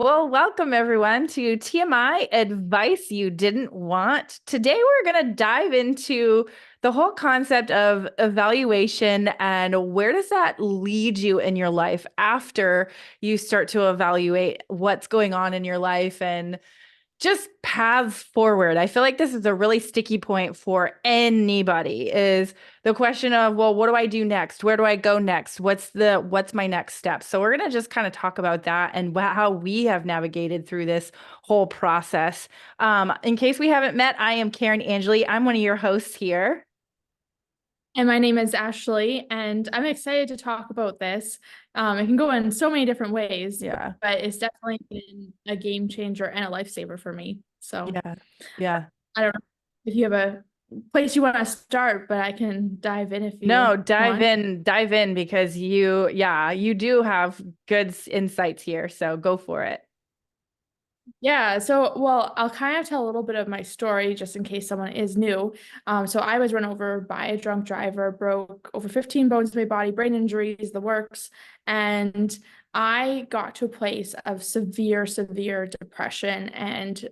Well, welcome everyone to TMI Advice You Didn't Want. Today, we're going to dive into the whole concept of evaluation and where does that lead you in your life after you start to evaluate what's going on in your life and just paths forward. I feel like this is a really sticky point for anybody is the question of, well, what do I do next? Where do I go next? What's my next step? So we're going to just kind of talk about that and how we have navigated through this whole process. In case we haven't met, I am Karin Angelly. I'm one of your hosts here. And my name is Ashley, and I'm excited to talk about this. It can go in so many different ways, Yeah. but it's definitely been a game changer and a lifesaver for me. So Yeah. Yeah. I don't know if you have a place you want to start, but I can dive in if No, you dive want. in because you do have good insights here. So go for it. Yeah, so well, I'll kind of tell a little bit of my story just in case someone is new. So I was run over by a drunk driver, broke over 15 bones in my body, brain injuries, the works, and I got to a place of severe depression and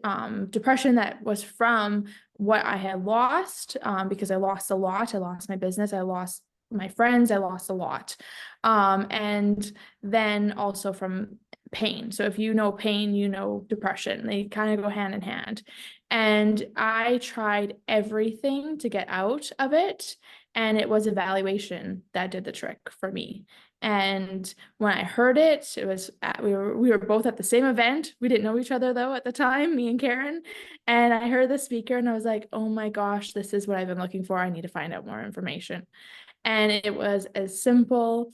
depression that was from what I had lost because I lost a lot. I lost my business, I lost my friends, I lost a lot. And then also from pain. So if you know pain, you know depression. They kind of go hand in hand. And I tried everything to get out of it. And it was evaluation that did the trick for me. And when I heard it, it was we were both at the same event. We didn't know each other though at the time, me and Karen. And I heard the speaker and I was like, oh my gosh, this is what I've been looking for. I need to find out more information. And it was a simple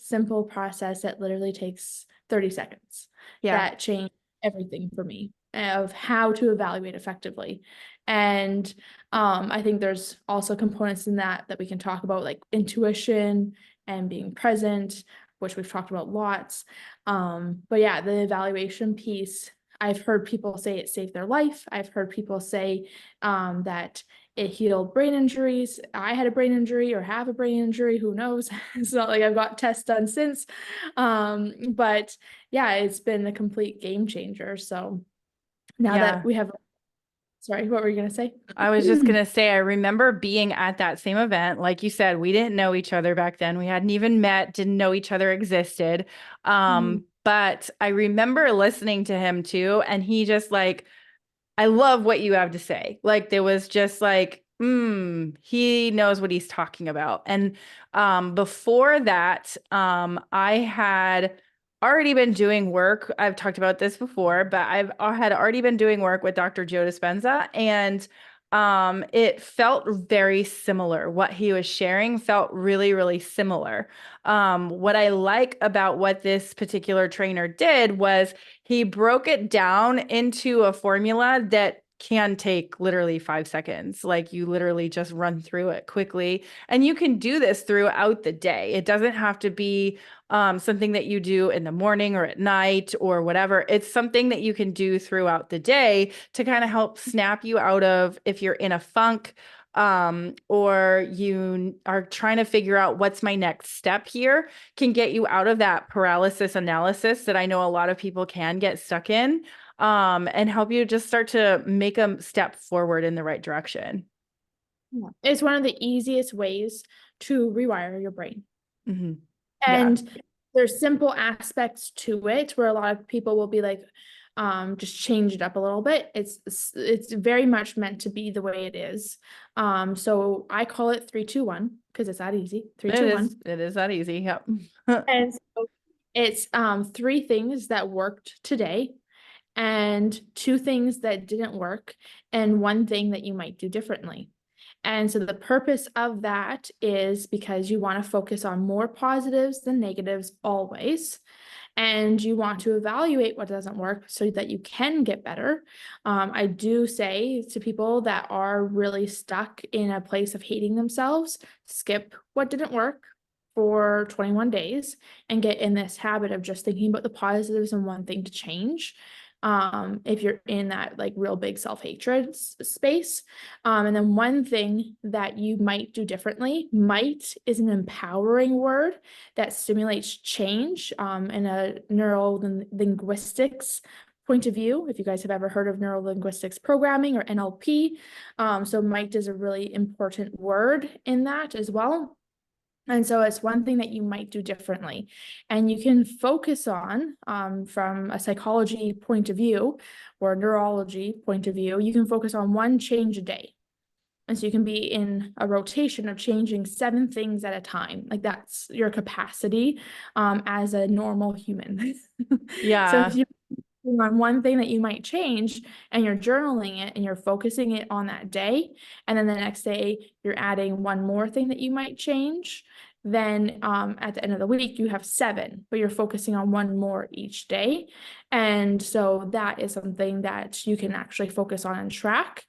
process that literally takes 30 seconds Yeah. that changed everything for me of how to evaluate effectively. And I think there's also components in that we can talk about, like intuition and being present, which we've talked about lots. But yeah, the evaluation piece, I've heard people say it saved their life. I've heard people say that it healed brain injuries. I had a brain injury or have a brain injury, who knows? It's not like I've got tests done since. But yeah, it's been a complete game changer. So now that Yeah. we have, sorry, what were you gonna say? I was just gonna say, I remember being at that same event. Like you said, we didn't know each other back then. We hadn't even met, didn't know each other existed. But I remember listening to him too, and he just like, I love what you have to say. Like there was just like, he knows what he's talking about. And before that, I had already been doing work. I've talked about this before, but I had already been doing work with Dr. Joe Dispenza, and it felt very similar. What he was sharing felt really similar. What I like about what this particular trainer did was he broke it down into a formula that can take literally 5 seconds. Like you literally just run through it quickly. And you can do this throughout the day. It doesn't have to be something that you do in the morning or at night or whatever. It's something that you can do throughout the day to kind of help snap you out of if you're in a funk, or you are trying to figure out what's my next step here, can get you out of that paralysis analysis that I know a lot of people can get stuck in, and help you just start to make a step forward in the right direction. Yeah. It's one of the easiest ways to rewire your brain. Hmm. Yeah. And there's simple aspects to it where a lot of people will be like, just change it up a little bit. It's very much meant to be the way it is. So I call it 3-2-1 because it's that easy. Three, It two, is. one. It is that easy. Yep. And so it's three things that worked today and two things that didn't work and one thing that you might do differently. And so the purpose of that is because you want to focus on more positives than negatives always. And you want to evaluate what doesn't work so that you can get better. I do say to people that are really stuck in a place of hating themselves, skip what didn't work for 21 days and get in this habit of just thinking about the positives and one thing to change. If you're in that like real big self-hatred space. And then one thing that you might do differently, might is an empowering word that stimulates change in a neuro linguistics point of view, if you guys have ever heard of neuro-linguistics programming or NLP. So might is a really important word in that as well. And so it's one thing that you might do differently. And you can focus on, from a psychology point of view or a neurology point of view, you can focus on one change a day. And so you can be in a rotation of changing 7 things at a time. Like that's your capacity as a normal human. So if Yeah. you on one thing that you might change and you're journaling it and you're focusing it on that day, and then the next day you're adding one more thing that you might change, then at the end of the week you have 7, but you're focusing on one more each day. And so that is something that you can actually focus on and track.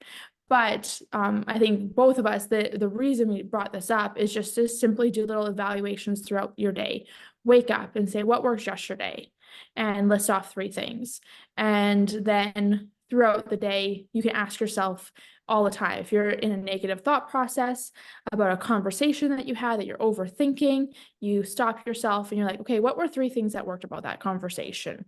But I think both of us, the reason we brought this up is just to simply do little evaluations throughout your day. Wake up and say, what worked yesterday? And list off 3 things. And then throughout the day, you can ask yourself all the time, if you're in a negative thought process about a conversation that you had that you're overthinking, you stop yourself and you're like, okay, what were 3 things that worked about that conversation?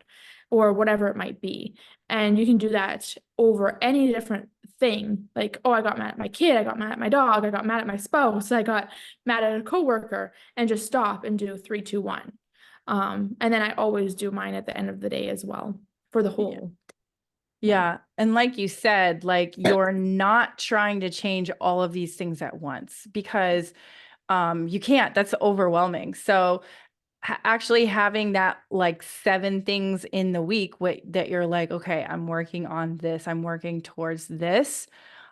Or whatever it might be. And you can do that over any different thing. Like, oh, I got mad at my kid, I got mad at my dog, I got mad at my spouse, I got mad at a coworker, and just stop and do 3, 2, 1. And then I always do mine at the end of the day as well for the whole. Yeah. And like you said, like you're not trying to change all of these things at once because you can't. That's overwhelming. So actually having that like 7 things in the week that you're like, okay, I'm working on this, I'm working towards this,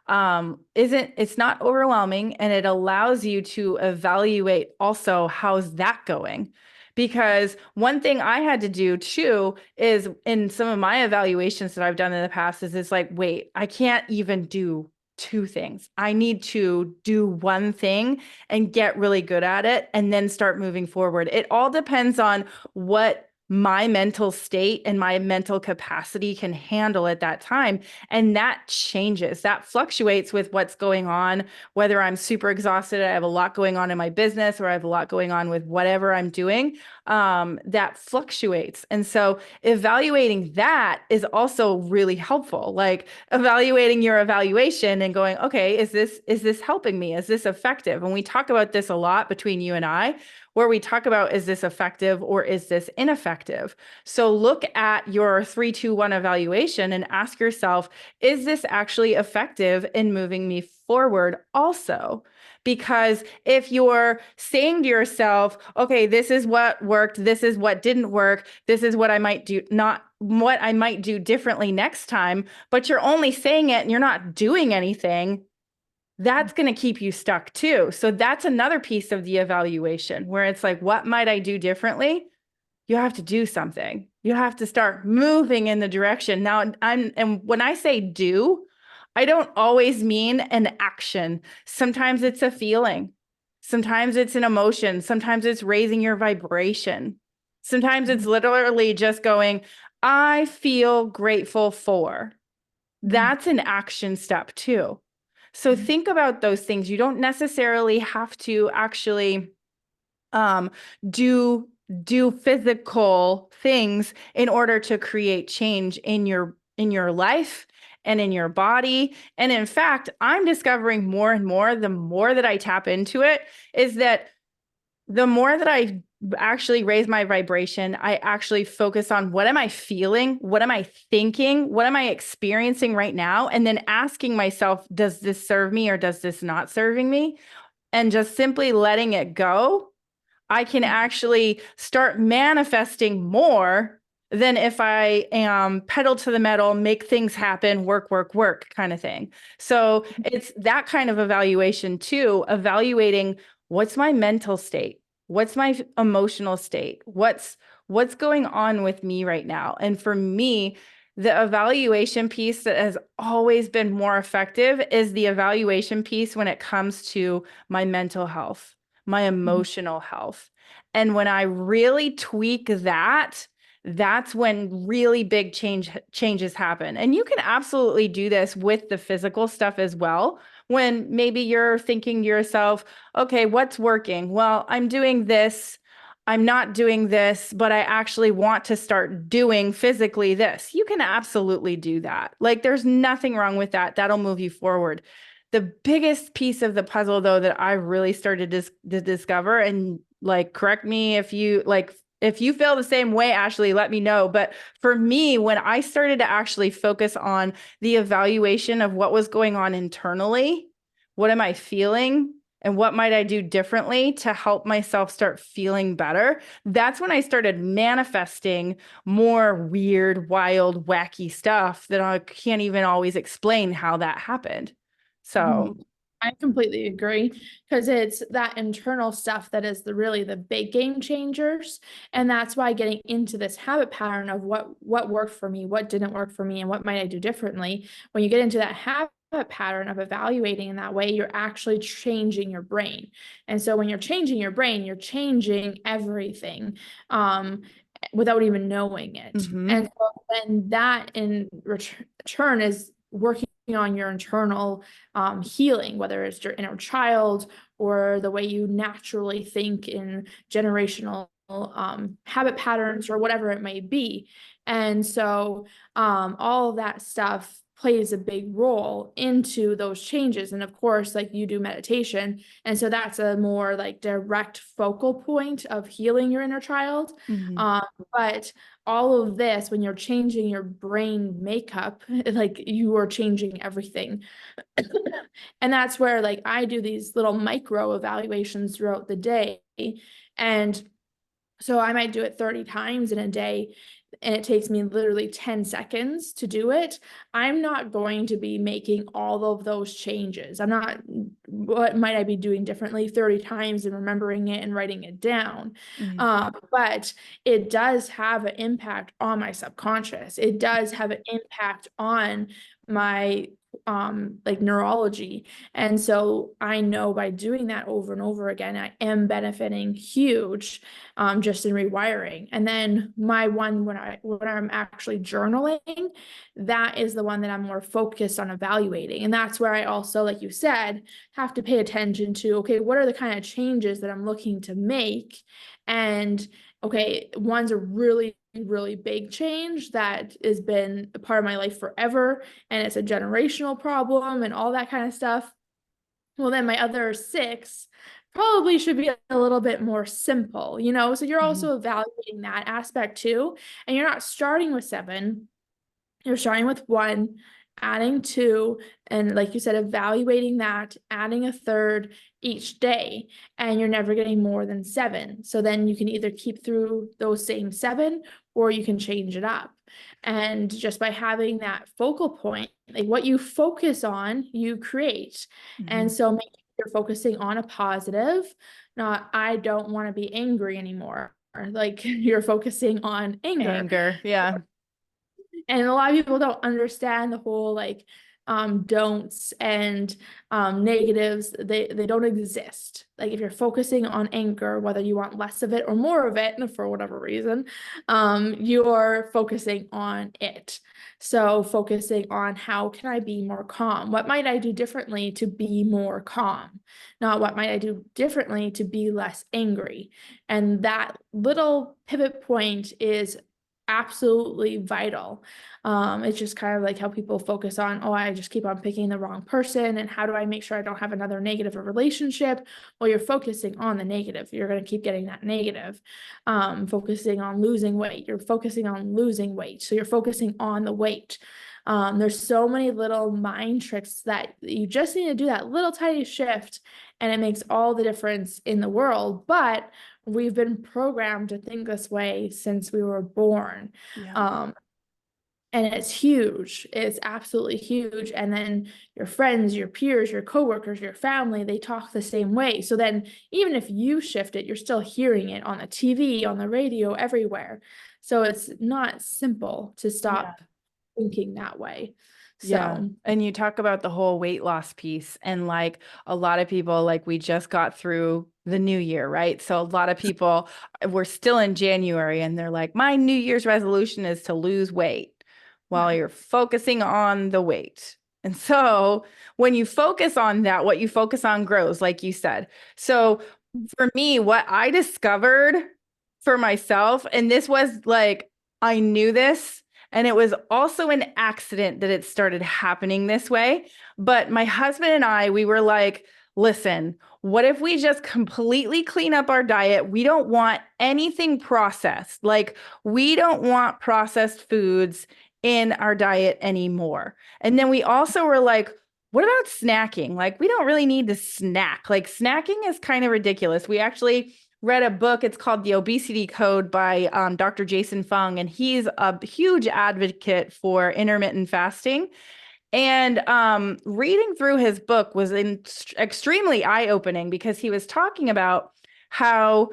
it's not overwhelming, and it allows you to evaluate also how's that going. Because one thing I had to do too is in some of my evaluations that I've done in the past is it's like, wait, I can't even do 2 things. I need to do one thing and get really good at it and then start moving forward. It all depends on what my mental state and my mental capacity can handle at that time. And that changes, that fluctuates with what's going on, whether I'm super exhausted, I have a lot going on in my business, or I have a lot going on with whatever I'm doing, that fluctuates. And so evaluating that is also really helpful. Like evaluating your evaluation and going, okay, is this helping me? Is this effective? And we talk about this a lot between you and I, where we talk about, is this effective or is this ineffective? So look at your 3, 2, 1 evaluation and ask yourself, is this actually effective in moving me forward also? Because if you're saying to yourself, okay, this is what worked, this is what didn't work, this is what I might do, not what I might do differently next time, but you're only saying it and you're not doing anything, that's going to keep you stuck too. So that's another piece of the evaluation where it's like, what might I do differently? You have to do something. You have to start moving in the direction. Now, and when I say do, I don't always mean an action. Sometimes it's a feeling. Sometimes it's an emotion. Sometimes it's raising your vibration. Sometimes it's literally just going, I feel grateful for. That's an action step too. So think about those things. You don't necessarily have to actually do physical things in order to create change in your life and in your body. And in fact, I'm discovering more and more, the more that I tap into it, is that the more that I actually raise my vibration, I actually focus on what am I feeling? What am I thinking? What am I experiencing right now? And then asking myself, does this serve me or does this not serving me? And just simply letting it go, I can actually start manifesting more than if I am pedal to the metal, make things happen, work, work, work kind of thing. So it's that kind of evaluation too, evaluating what's my mental state? What's my emotional state? What's going on with me right now? And for me, the evaluation piece that has always been more effective is the evaluation piece when it comes to my mental health, my emotional health. And when I really tweak that, that's when really big changes happen. And you can absolutely do this with the physical stuff as well. When maybe you're thinking to yourself, okay, what's working? Well, I'm doing this. I'm not doing this, but I actually want to start doing physically this. You can absolutely do that. Like there's nothing wrong with that. That'll move you forward. The biggest piece of the puzzle though that I really started to discover, and like correct me if you like if you feel the same way, Ashley, let me know. But for me, when I started to actually focus on the evaluation of what was going on internally, what am I feeling? And what might I do differently to help myself start feeling better? That's when I started manifesting more weird, wild, wacky stuff that I can't even always explain how that happened. So, Mhm. I completely agree, because it's that internal stuff that is really the big game changers. And that's why getting into this habit pattern of what worked for me, what didn't work for me, and what might I do differently. When you get into that habit pattern of evaluating in that way, you're actually changing your brain. And so when you're changing your brain, you're changing everything without even knowing it. And mhm, so then that in return is working on your internal healing, whether it's your inner child or the way you naturally think in generational habit patterns or whatever it may be. And so all of that stuff plays a big role into those changes. And of course, like you do meditation. And so that's a more like direct focal point of healing your inner child. mhm, Um, but all of this, when you're changing your brain makeup, like you are changing everything. And that's where like I do these little micro evaluations throughout the day. And so I might do it 30 times in a day, and it takes me literally 10 seconds to do it. I'm not going to be making all of those changes. I'm not, what might I be doing differently 30 times and remembering it and writing it down? mhm, But it does have an impact on my subconscious. It does have an impact on my like neurology. And so I know by doing that over and over again, I am benefiting huge just in rewiring. And then my one when I'm actually journaling, that is the one that I'm more focused on evaluating. And that's where I also, like you said, have to pay attention to, okay, what are the kind of changes that I'm looking to make? And okay, one's a really big change that has been a part of my life forever, and it's a generational problem and all that kind of stuff. Well, then my other six probably should be a little bit more simple, you know? So you're mhm, also evaluating that aspect too. And you're not starting with seven, you're starting with one, adding two, and like you said, evaluating that, adding a third each day, and you're never getting more than seven. So then you can either keep through those same seven or you can change it up. And just by having that focal point, like what you focus on, you create. And mhm. so make sure you're focusing on a positive, not I don't want to be angry anymore. Like you're focusing on anger. Anger. Yeah. And a lot of people don't understand the whole like don'ts and negatives. They don't exist. Like if you're focusing on anger, whether you want less of it or more of it for whatever reason, you're focusing on it. So focusing on how can I be more calm? What might I do differently to be more calm? Not what might I do differently to be less angry? And that little pivot point is absolutely vital. It's just kind of like how people focus on, oh, I just keep on picking the wrong person, and how do I make sure I don't have another negative relationship? Well, you're focusing on the negative. You're going to keep getting that negative. Focusing on losing weight. You're focusing on losing weight. So you're focusing on the weight. There's so many little mind tricks that you just need to do that little tiny shift, and it makes all the difference in the world. But we've been programmed to think this way since we were born. Yeah. Um, and it's huge. It's absolutely huge. And then your friends, your peers, your coworkers, your family, they talk the same way. So then even if you shift it, you're still hearing it on the TV, on the radio, everywhere. So it's not simple to Yeah. stop thinking that way. Yeah. So And you talk about the whole weight loss piece, and like a lot of people, like we just got through the new year, right? So a lot of people, we're still in January and they're like, my New Year's resolution is to lose weight while yeah. you're focusing on the weight. And so when you focus on that, what you focus on grows, like you said. So for me, what I discovered for myself. And this was like, I knew this. And it was also an accident that it started happening this way. But my husband and I, we were like, listen, what if we just completely clean up our diet? We don't want anything processed. Like, we don't want processed foods in our diet anymore. And then we also were like, what about snacking? Like, we don't really need to snack. Like, snacking is kind of ridiculous. We actually read a book. It's called The Obesity Code by Dr. Jason Fung, and he's a huge advocate for intermittent fasting. And reading through his book was extremely eye-opening because he was talking about how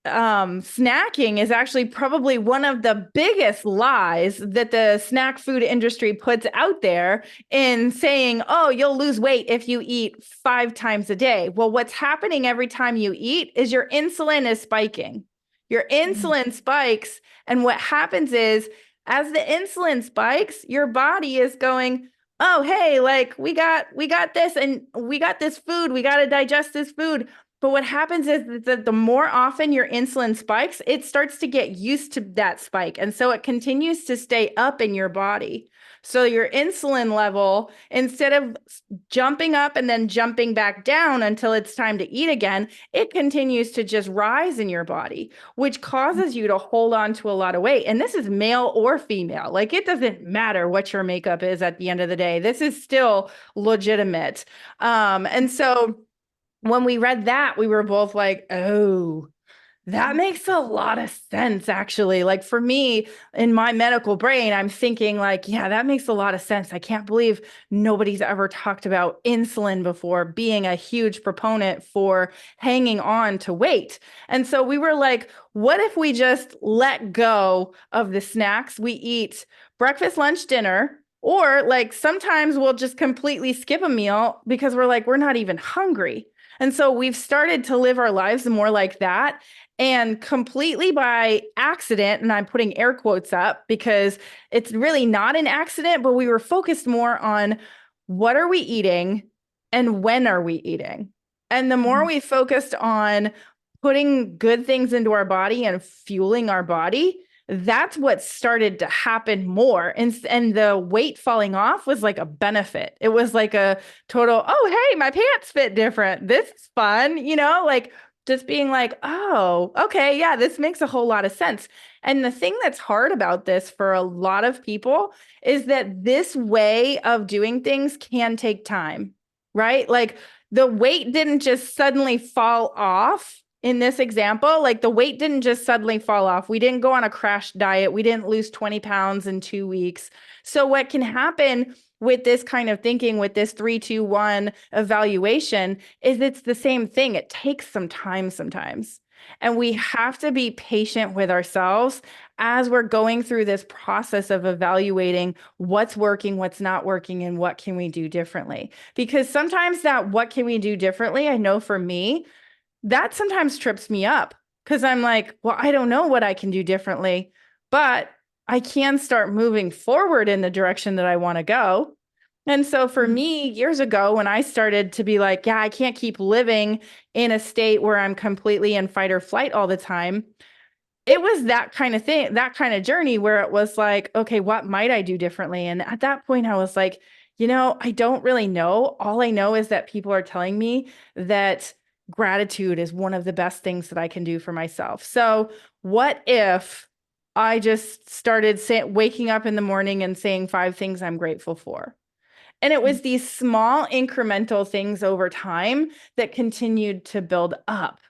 snacking is actually probably one of the biggest lies that the snack food industry puts out there in saying, oh, you'll lose weight if you eat 5 times a day. Well, what's happening every time you eat is your insulin is spiking. Your insulin spikes. And what happens is, as the insulin spikes, your body is going, oh, hey, like we got this and we got this food. We got to digest this food. But what happens is that the more often your insulin spikes, it starts to get used to that spike. And so it continues to stay up in your body. So your insulin level, instead of jumping up and then jumping back down until it's time to eat again, it continues to just rise in your body, which causes you to hold on to a lot of weight. And this is male or female. Like, it doesn't matter what your makeup is at the end of the day. This is still legitimate. And so when we read that, we were both like, oh, that makes a lot of sense, actually. Like, for me, in my medical brain, I'm thinking like, yeah, that makes a lot of sense. I can't believe nobody's ever talked about insulin before being a huge proponent for hanging on to weight. And so we were like, what if we just let go of the snacks? We eat breakfast, lunch, dinner, or like sometimes we'll just completely skip a meal because we're like, we're not even hungry. And so we've started to live our lives more like that. And completely by accident, and I'm putting air quotes up because it's really not an accident, but we were focused more on what are we eating and when are we eating? And the more we focused on putting good things into our body and fueling our body, that's what started to happen more. And the weight falling off was like a benefit. It was like a total, oh, hey, my pants fit different. This is fun, like just being like, oh, okay, yeah, this makes a whole lot of sense. And the thing that's hard about this for a lot of people is that this way of doing things can take time, right? Like, the weight didn't just suddenly fall off in this example. Like, the weight didn't just suddenly fall off. We didn't go on a crash diet. We didn't lose 20 pounds in 2 weeks. So what can happen with this kind of thinking, with this 3-2-1 evaluation, is it's the same thing. It takes some time sometimes. And we have to be patient with ourselves as we're going through this process of evaluating what's working, what's not working, and what can we do differently. Because sometimes that what can we do differently, I know for me, that sometimes trips me up because I'm like, well, I don't know what I can do differently, but I can start moving forward in the direction that I want to go. And so for me, years ago, when I started to be like, yeah, I can't keep living in a state where I'm completely in fight or flight all the time, it was that kind of thing, that kind of journey where it was like, okay, what might I do differently? And at that point, I was like, I don't really know. All I know is that people are telling me that gratitude is one of the best things that I can do for myself. So what if I just started waking up in the morning and saying 5 things I'm grateful for? And it was these small incremental things over time that continued to build up.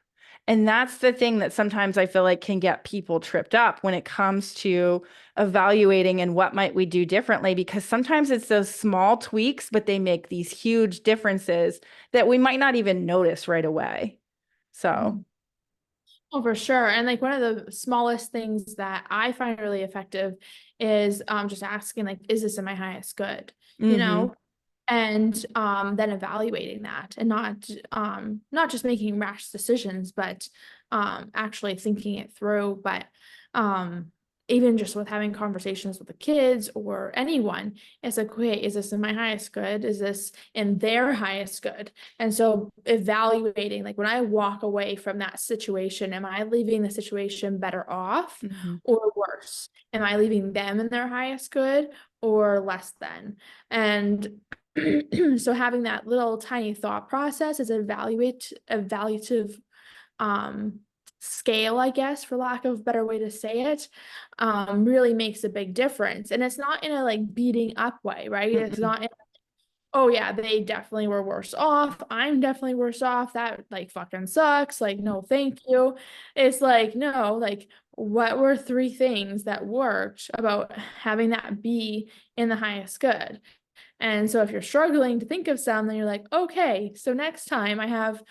And that's the thing that sometimes I feel like can get people tripped up when it comes to evaluating and what might we do differently, because sometimes it's those small tweaks, but they make these huge differences that we might not even notice right away. So, Oh, for sure. And like one of the smallest things that I find really effective is just asking, like, is this in my highest good? You mhm. know? And then evaluating that and not just making rash decisions, but actually thinking it through. But even just with having conversations with the kids or anyone, it's like, okay, is this in my highest good? Is this in their highest good? And so evaluating, like when I walk away from that situation, am I leaving the situation better off Mhm. or worse? Am I leaving them in their highest good or less than? And so having that little tiny thought process is evaluative um scale, I guess, for lack of a better way to say it, really makes a big difference. And it's not in a like beating up way, right? It's Mm-mm. not in, oh yeah, they definitely were worse off. I'm definitely worse off. That like fucking sucks. Like, no, thank you. It's like, no, like what were three things that worked about having that be in the highest good? And so if you're struggling to think of some, then you're like, okay, so next time I have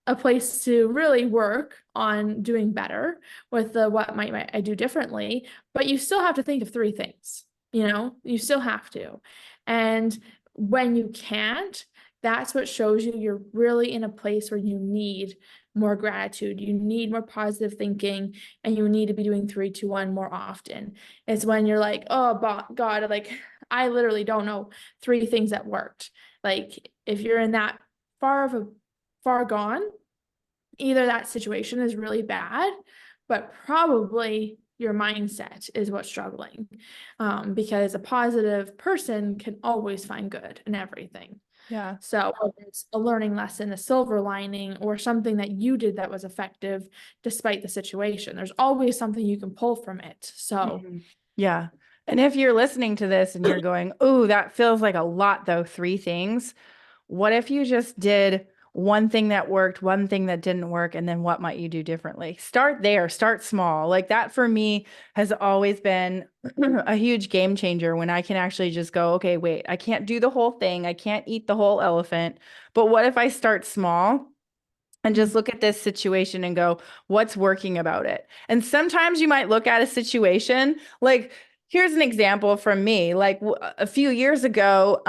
a place to really work on doing better with the what might I do differently, but you still have to think of three things, you still have to. And when you can't, that's what shows you you're really in a place where you need more gratitude, you need more positive thinking, and you need to be doing 3, 2, 1 more often. It's when you're like, oh God, like I literally don't know three things that worked. Like if you're in that far gone, either that situation is really bad, but probably your mindset is what's struggling. Because a positive person can always find good in everything. Yeah. So whether it's a learning lesson, a silver lining, or something that you did that was effective despite the situation, there's always something you can pull from it. So Mhm. Yeah. And if you're listening to this and you're going, "Oh, that feels like a lot though, three things." What if you just did one thing that worked, one thing that didn't work, and then what might you do differently? Start there, start small. Like that for me has always been a huge game changer when I can actually just go, okay, wait, I can't do the whole thing. I can't eat the whole elephant. But what if I start small? And just look at this situation and go, what's working about it? And sometimes you might look at a situation like, here's an example from me. Like a few years ago,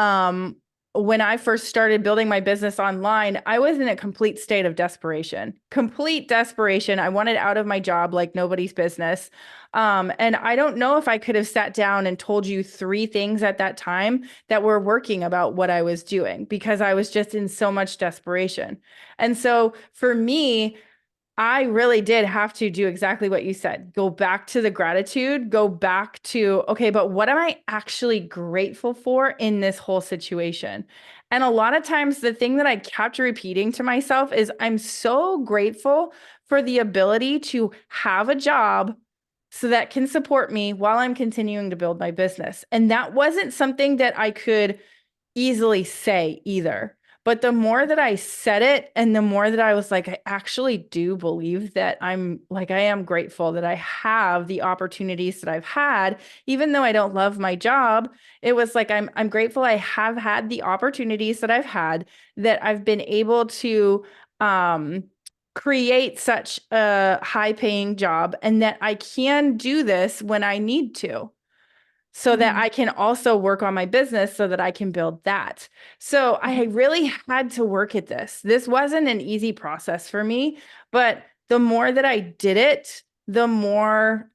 when I first started building my business online, I was in a complete state of desperation, complete desperation. I wanted out of my job like nobody's business. And I don't know if I could have sat down and told you three things at that time that were working about what I was doing because I was just in so much desperation. And so for me, I really did have to do exactly what you said. Go back to the gratitude, go back to, okay, but what am I actually grateful for in this whole situation? And a lot of times, the thing that I kept repeating to myself is, I'm so grateful for the ability to have a job so that can support me while I'm continuing to build my business. And that wasn't something that I could easily say either. But the more that I said it and the more that I was like, I actually do believe that I am grateful that I have the opportunities that I've had, even though I don't love my job. It was like, I'm grateful I have had the opportunities that I've had, that I've been able to, create such a high paying job and that I can do this when I need to, so that I can also work on my business so that I can build that. So I really had to work at this. This wasn't an easy process for me, but the more that I did it, the more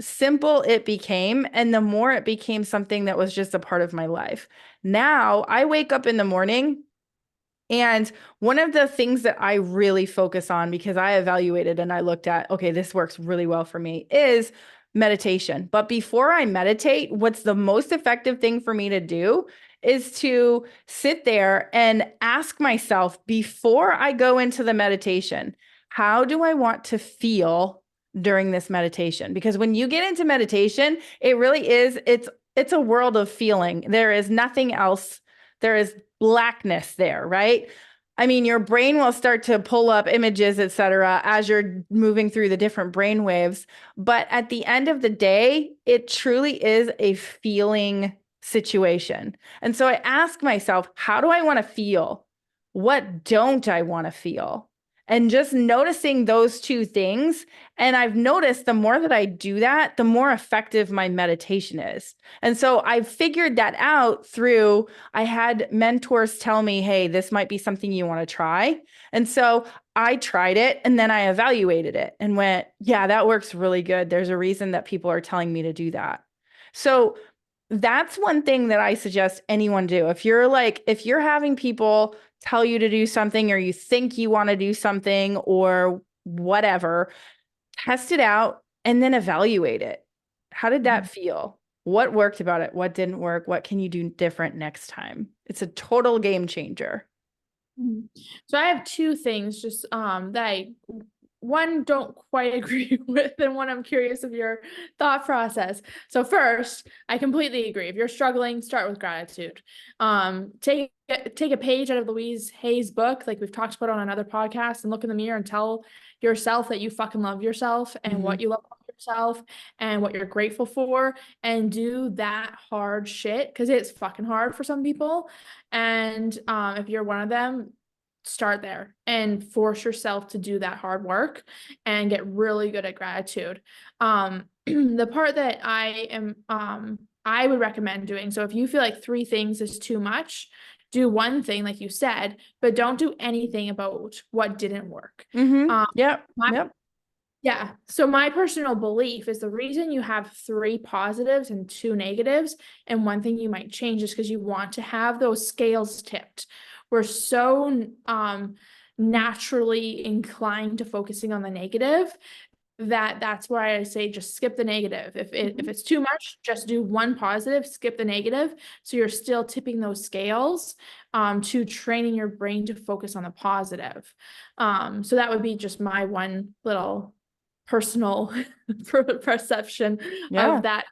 simple it became, and the more it became something that was just a part of my life. Now I wake up in the morning, and one of the things that I really focus on, because I evaluated and I looked at, okay, this works really well for me, is meditation. But before I meditate, what's the most effective thing for me to do is to sit there and ask myself before I go into the meditation, how do I want to feel during this meditation? Because when you get into meditation, it really is, it's a world of feeling. There is nothing else. There is blackness there, right? I mean, your brain will start to pull up images, et cetera, as you're moving through the different brain waves. But at the end of the day, it truly is a feeling situation. And so I ask myself, how do I want to feel? What don't I want to feel? And just noticing those two things. And I've noticed the more that I do that, the more effective my meditation is. And so I figured that out through, I had mentors tell me, hey, this might be something you want to try. And so I tried it and then I evaluated it and went, yeah, that works really good. There's a reason that people are telling me to do that. So that's one thing that I suggest anyone do. If you're having people tell you to do something or you think you want to do something or whatever, test it out and then evaluate it. How did that feel? What worked about it? What didn't work? What can you do different next time? It's a total game changer. So I have two things just that I one don't quite agree with and one I'm curious of your thought process. So first, I completely agree. If you're struggling, start with gratitude. Take a page out of Louise Hay's book, like we've talked about on another podcast, and look in the mirror and tell yourself that you fucking love yourself and what you love about yourself and what you're grateful for, and do that hard shit because it's fucking hard for some people. And if you're one of them, start there and force yourself to do that hard work and get really good at gratitude. The part that I would recommend doing, so if you feel like 3 things is too much, do one thing like you said, but don't do anything about what didn't work. Yep. My Yep. Yeah. So my personal belief is the reason you have 3 positives and 2 negatives, and one thing you might change is because you want to have those scales tipped. We're so naturally inclined to focusing on the negative that's why I say just skip the negative. If it's too much, just do one positive, skip the negative. So you're still tipping those scales to training your brain to focus on the positive. So that would be just my one little personal perception Yeah. of that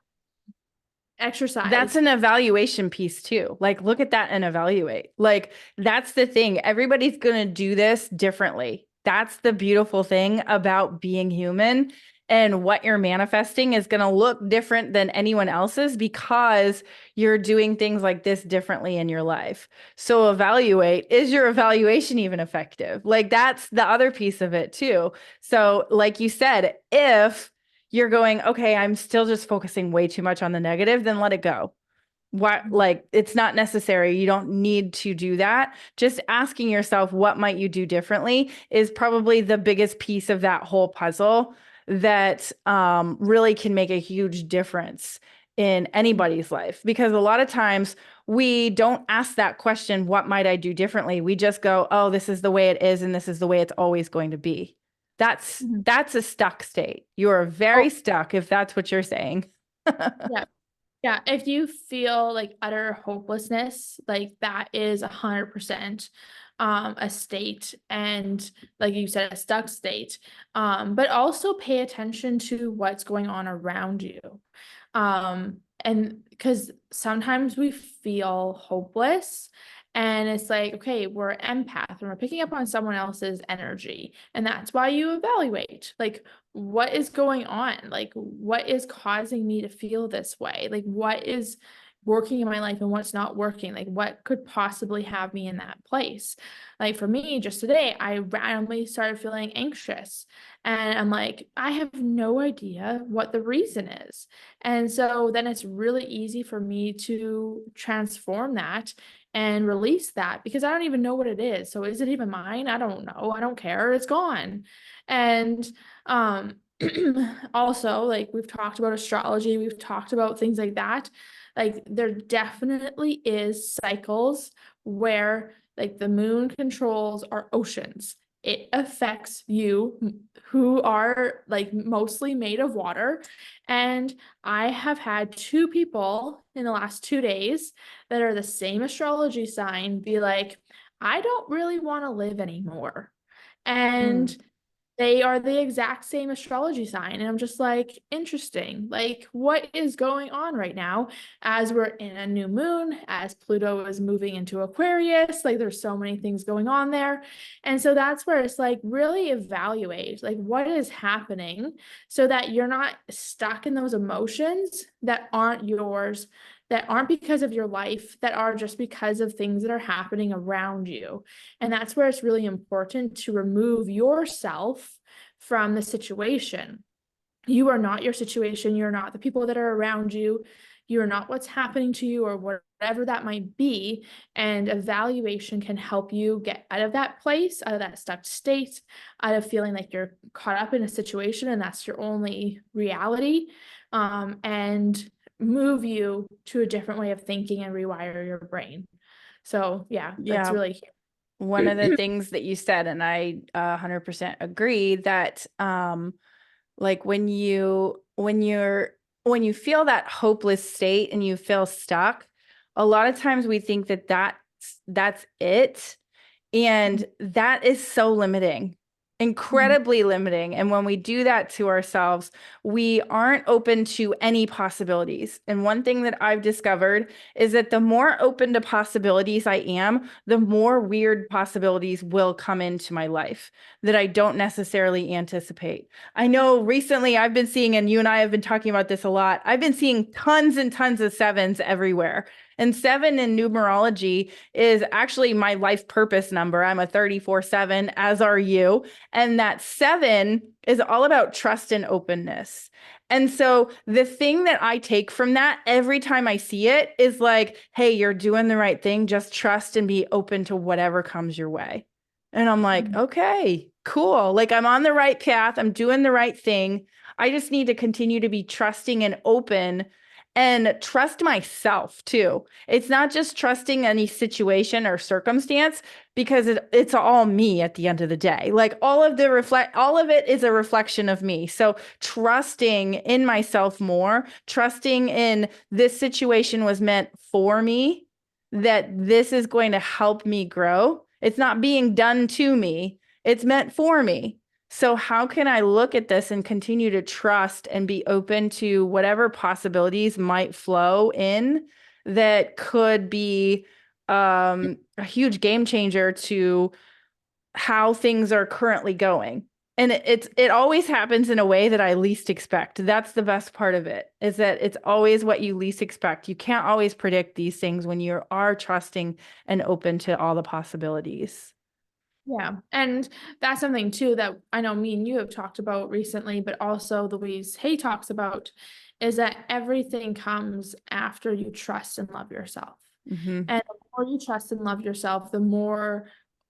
That's exercise. an evaluation piece too. Like, look at that and evaluate. Like, that's the thing. Everybody's going to do this differently. That's the beautiful thing about being human. And what you're manifesting is going to look different than anyone else's because you're doing things like this differently in your life. So, evaluate, is your evaluation even effective? Like, that's the other piece of it too. So, like you said, if you're going, okay, I'm still just focusing way too much on the negative, then let it go. What, like, it's not necessary. You don't need to do that. Just asking yourself, what might you do differently is probably the biggest piece of that whole puzzle that really can make a huge difference in anybody's life. Because a lot of times we don't ask that question, what might I do differently? We just go, oh, this is the way it is, and this is the way it's always going to be. That's a stuck state. You're very stuck if that's what you're saying. Yeah. Yeah, if you feel like utter hopelessness, like that is 100% a state, and like you said, a stuck state. But also pay attention to what's going on around you. And because sometimes we feel hopeless and it's like, okay, we're empath and we're picking up on someone else's energy. And that's why you evaluate, like, what is going on? Like, what is causing me to feel this way? Like, what is working in my life and what's not working? Like, what could possibly have me in that place? Like, for me, just today, I randomly started feeling anxious. And I'm like, I have no idea what the reason is. And so then it's really easy for me to transform that and release that because I don't even know what it is. So is it even mine? I don't know. I don't care. It's gone. And um also, like, we've talked about astrology, we've talked about things like that. Like, there definitely is cycles where, like, the moon controls our oceans. It affects you who are like mostly made of water. And I have had 2 people in the last 2 days that are the same astrology sign be like, I don't really want to live anymore. And they are the exact same astrology sign. And I'm just like, interesting. Like, what is going on right now as we're in a new moon, as Pluto is moving into Aquarius? Like, there's so many things going on there. And so that's where it's like, really evaluate, like, what is happening so that you're not stuck in those emotions that aren't yours, that aren't because of your life, that are just because of things that are happening around you. And that's where it's really important to remove yourself from the situation. You are not your situation. You're not the people that are around you. You're not what's happening to you or whatever that might be. And evaluation can help you get out of that place, out of that stuck state, out of feeling like you're caught up in a situation and that's your only reality, and move you to a different way of thinking and rewire your brain. So, yeah, that's Yeah. really One of the things that you said, and I 100% agree, that like when you feel that hopeless state and you feel stuck, a lot of times we think that that's it, and that is so limiting, incredibly limiting. And when we do that to ourselves, we aren't open to any possibilities. And one thing that I've discovered is that the more open to possibilities I am, the more weird possibilities will come into my life that I don't necessarily anticipate. I know recently I've been seeing, and you and I have been talking about this a lot, I've been seeing tons and tons of sevens everywhere. And 7 in numerology is actually my life purpose number. I'm a 34/7, as are you. And that 7 is all about trust and openness. And so the thing that I take from that every time I see it is like, hey, you're doing the right thing. Just trust and be open to whatever comes your way. And I'm like, okay, cool. Like I'm on the right path. I'm doing the right thing. I just need to continue to be trusting and open and trust myself too. It's not just trusting any situation or circumstance, because it's all me at the end of the day. Like all of it is a reflection of me. So trusting in myself more, trusting in this situation was meant for me, that this is going to help me grow. It's not being done to me. It's meant for me. So how can I look at this and continue to trust and be open to whatever possibilities might flow in that could be a huge game changer to how things are currently going? And it always happens in a way that I least expect. That's the best part of it, is that it's always what you least expect. You can't always predict these things when you are trusting and open to all the possibilities. Yeah. And that's something too that I know me and you have talked about recently, but also Louise Hay talks about, is that everything comes after you trust and love yourself. Mm-hmm. And the more you trust and love yourself, the more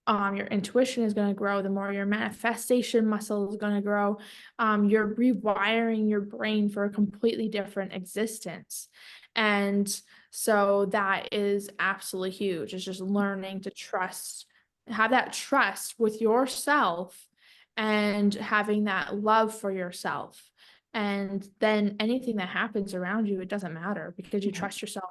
your intuition is going to grow, the more your manifestation muscle is going to grow. You're rewiring your brain for a completely different existence. And so that is absolutely huge. It's just learning to trust, have that trust with yourself and having that love for yourself. And then anything that happens around you, it doesn't matter because you Yeah. trust yourself.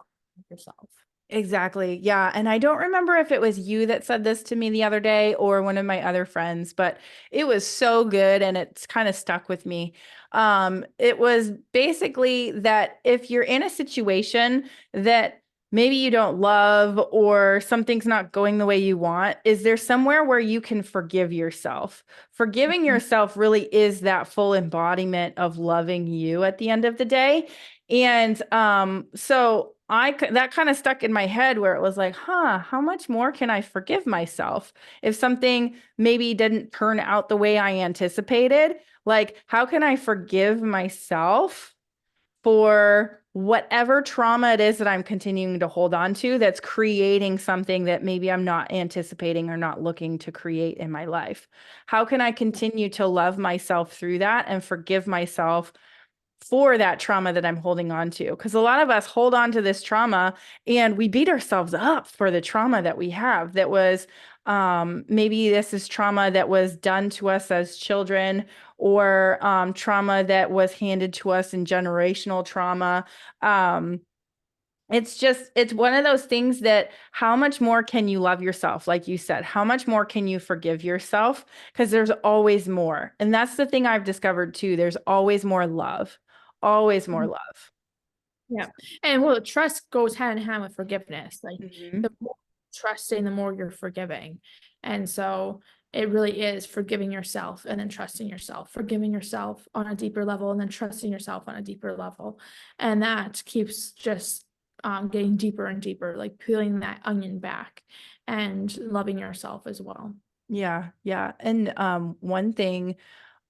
Exactly. Yeah. And I don't remember if it was you that said this to me the other day or one of my other friends, but it was so good and it's kind of stuck with me. It was basically that if you're in a situation that maybe you don't love or something's not going the way you want, is there somewhere where you can forgive yourself? Forgiving yourself really is that full embodiment of loving you at the end of the day. And so that kind of stuck in my head where it was like, how much more can I forgive myself if something maybe didn't turn out the way I anticipated? Like, how can I forgive myself for whatever trauma it is that I'm continuing to hold on to that's creating something that maybe I'm not anticipating or not looking to create in my life? How can I continue to love myself through that and forgive myself for that trauma that I'm holding on to? Because a lot of us hold on to this trauma and we beat ourselves up for the trauma that we have. That was maybe this is trauma that was done to us as children, or trauma that was handed to us in generational trauma. It's one of those things that how much more can you love yourself? Like you said, how much more can you forgive yourself? Because there's always more. And that's the thing I've discovered too. There's always more love. Yeah. And well, trust goes hand in hand with forgiveness. Like Mhm. the more trusting, the more you're forgiving. And so it really is forgiving yourself and then trusting yourself, forgiving yourself on a deeper level and then trusting yourself on a deeper level. And that keeps just getting deeper and deeper, like peeling that onion back and loving yourself as well. Yeah, yeah. And one thing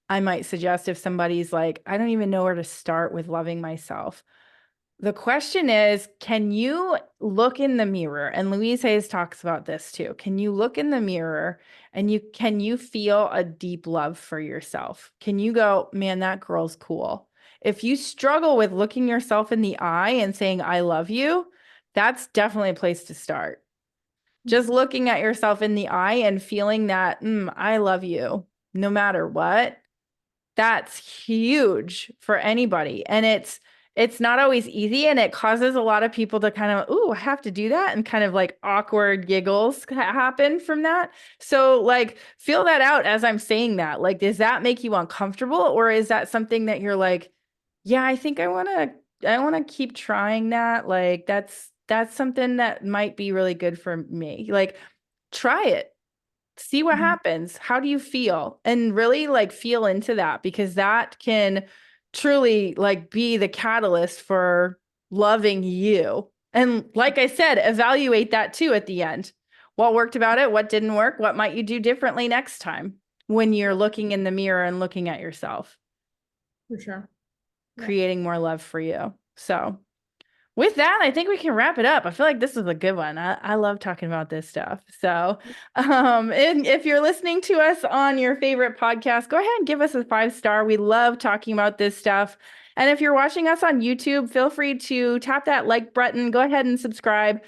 I might suggest if somebody's like, I don't even know where to start with loving myself. The question is, can you look in the mirror? And Louise Hayes talks about this too. Can you look in the mirror and can you feel a deep love for yourself? Can you go, man, that girl's cool? If you struggle with looking yourself in the eye and saying, I love you, that's definitely a place to start. Just looking at yourself in the eye and feeling that, I love you no matter what, that's huge for anybody. And it's not always easy, and it causes a lot of people to kind of, I have to do that, and kind of like awkward giggles happen from that. So like feel that out as I'm saying that. Like, does that make you uncomfortable, or is that something that you're like, yeah, I think I want to keep trying that. Like that's something that might be really good for me. Like try it. See what Mhm. happens. How do you feel? And really like feel into that, because that can truly like be the catalyst for loving you. And like I said, evaluate that too at the end. What worked about it? What didn't work? What might you do differently next time when you're looking in the mirror and looking at yourself, For sure. Yeah. creating more love for you? So with that, I think we can wrap it up. I feel like this is a good one. I love talking about this stuff. So, and if you're listening to us on your favorite podcast, go ahead and give us a 5-star. We love talking about this stuff. And if you're watching us on YouTube, feel free to tap that like button. Go ahead and subscribe,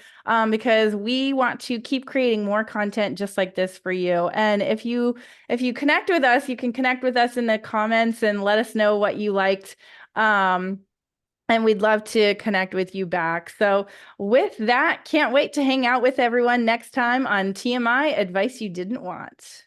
because we want to keep creating more content just like this for you. And if you connect with us, you can connect with us in the comments and let us know what you liked. And we'd love to connect with you back. So with that, can't wait to hang out with everyone next time on TMI Advice You Didn't Want.